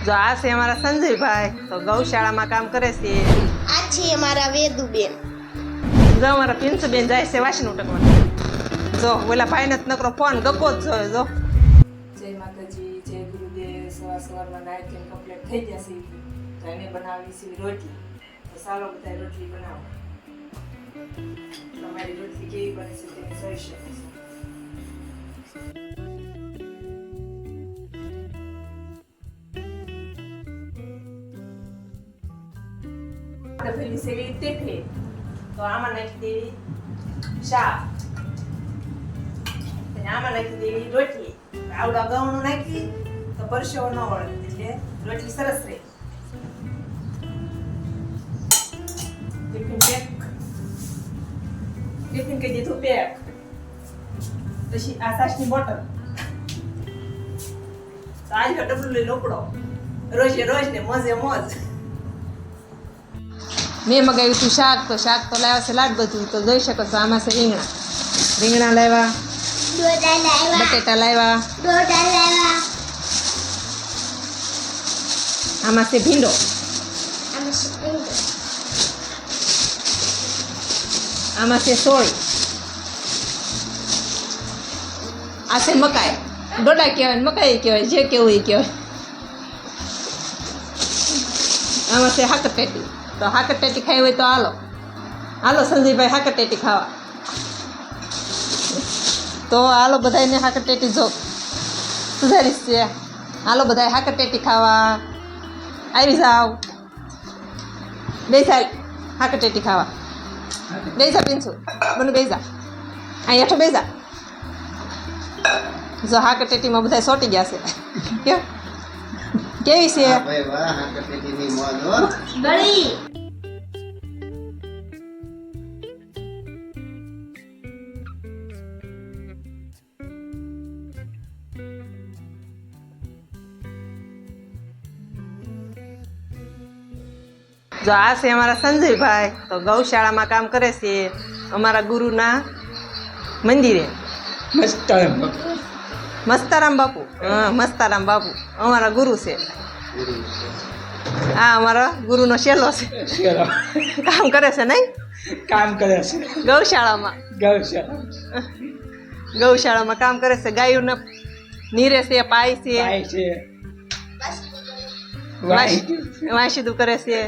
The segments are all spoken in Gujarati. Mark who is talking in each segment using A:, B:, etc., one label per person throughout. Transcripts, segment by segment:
A: જો આ છે અમારા સંજયભાઈ, તો ગૌશાળામાં કામ કરે છે.
B: આ છે અમારા વેદુબેન.
A: જો અમારા પિન્સુબેન જાય છે વાસણ ઉટકવા. જો ઓલા ભાઈને જ નકરો ફોન ગકો જ જોયો. જો
C: જય માતાજી, જય ગુરુદેવ. સવારમાં નાઈ ધોઈને કમ્પ્લીટ થઈ જશે તો એને બનાવી છે રોટલી. તો ચાલો બધા રોટલી બનાવો. તમારી રોટલી કેવી બને છે તમે જોઈ શકો છો. પેલી સેવી તીખી, તો આમાં નાખી દેવી શાક, આમાં નાખી દેવી રોટલી. આવડા ઘઉંનું નાખી તો પરસેવો ન વળે, એટલે રોટલી સરસ રહે. ટિફિન કહી દીધું પેક. પછી આ સાસની બોટલ. તો આજ ડબલું લઈ લોકડો, રોજે રોજ ને મોજે મોજ. મેં મગાવ્યું હતું શાક, તો લાવ્યા છે લાડ બધું. તો જોઈ શકો છો આમાં છે રીંગણા લાવ્યા, બટેટા લાવ્યા, આમાં છે ભીંડો, આમાં છે સોળી, આ છે મકાઈ. ડોડા કહેવાય ને મકાઈ કહેવાય, જે કેવું એ કહેવાય. આમાં છે હાકર ટેટી. તો હાકર ટેટી ખાઈ હોય તો હાલો સંજયભાઈ હાકર ટેટી ખાવા. તો હાલો બધાને હાકર ટેટી જો સુધારીશ છે. હાલો બધા હાકર ટેટી ખાવા આવી જાવ. બેસા હાકર ટેટી ખાવા. બેસા પીનસુ બનું બેસા અહીં હેઠો બેસા. જો હાકર ટેટીમાં બધા સોટી ગયા છે. કેવી છે? જો આ છે અમારા સંજયભાઈ, તો ગૌશાળામાં કામ કરે છે અમારા ગુરુના મંદિરે. મસ્તારામ બાપુ. હા, મસ્તારામ બાપુ અમારા ગુરુ છે. આ અમારા ગુરુનો શેલો છે. કામ કરે છે નહીં?
D: કામ કરે છે
A: ગૌશાળામાં કામ કરે છે. ગાયોને નીરે છે, પાય છે, વાંસીદું કરે છે.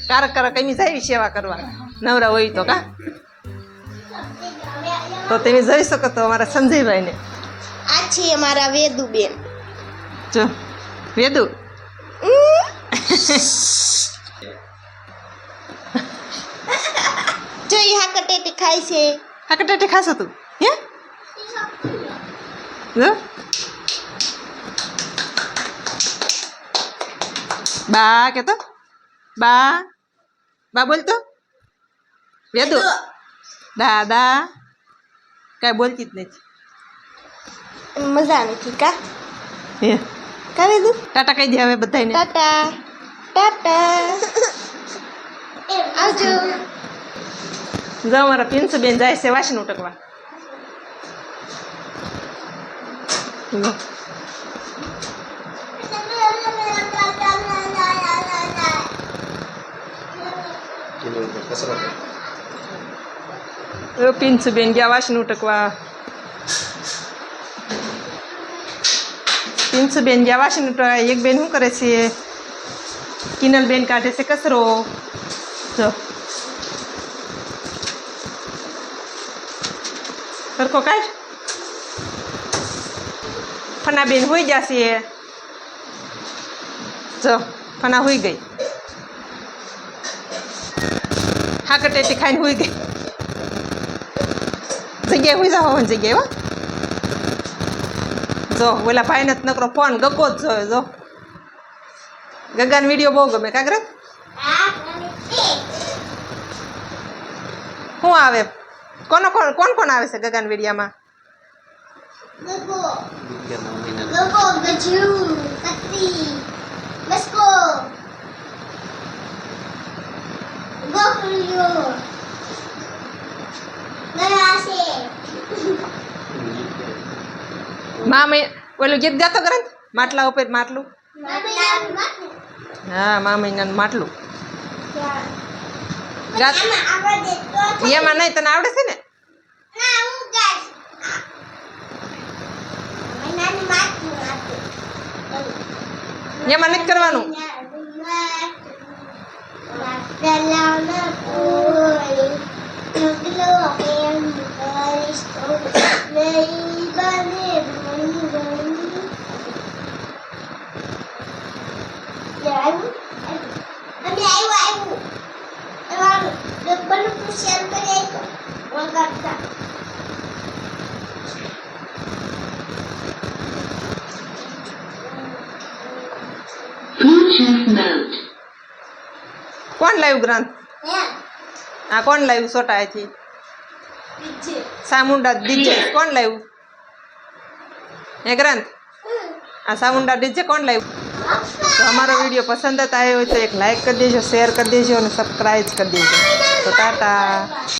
A: કારક એમી જાય સેવા કરવા નવરા હોય તો. તો તમે જોઈ શકો તો અમારા સંજયભાઈને.
B: આ છે અમારા વેદુબેન.
A: જો વેદુ
B: જો ઈ હાકર ટેટી ખાય છે.
A: હાકર ટેટી ખાશો તું? હે જો બા કેતો બા બોલતો. વેદુ દાદા કાંઈ બોલતી જ નથી.
B: મજા નથી કા?
A: હે
B: કા વેદુ?
A: ટાટા કહી દે હવે બધાને.
B: ટાટા આવજો.
A: જો અમારા પિન્સુબેન જાય છે વાસણ ઉટકવા. પિન્સુબેન ગયા વાસણ ઉટકવા. પિન્સુબેન ગયા વાસણ ઉટકવા. એક બેન શું કરે છે? કિનલબેન કાઢે છે કચરો. જો સરખો કાઢ. ફના બેન હોઈ જશે. જો ફના હોઈ ગઈ. હાકર ટેટી ખાઈને હોઈ ગઈ. જગ્યાએ હોઈ જાવ જગ્યાએ. હો જો ઓલા ભાઈને જ નકરો ફોન ગકો જ જોયો. જો ગગાન વિડીયો બહુ ગમે. કાગરે શું આવે? કોણ આવે છે ગગાન વિડીયામાં?
B: ગગો ગજુ કત્તી મસ્કો ગોકળિયો ગરાસે.
A: માં ઓલું ગીત ગાતો કરે ને, માટલા ઉપર માટલું. હા મામીના માટલું ગાત
B: આમાં આગળ દે તો
A: એમાં નહીં તને આવડે છે ને
B: ના હું ગાઈશ નાની માથું આપે
A: એમાં નથી કરવાનું કોણ લાવ્યું ગ્રંથ આ કોણ લાવ્યું સોટા અહીંથી સામુંડા ડીજે કોણ લાવ્યું હે ગ્રંથ આ સામુંડા ડીજે કોણ લાવ્યું તો અમારો વિડીયો પસંદ આવ્યો હોય તો એક લાઈક કરી દેજો શેર કરી દેજો અને સબસ્ક્રાઈબ કરી દેજો તો ટાટા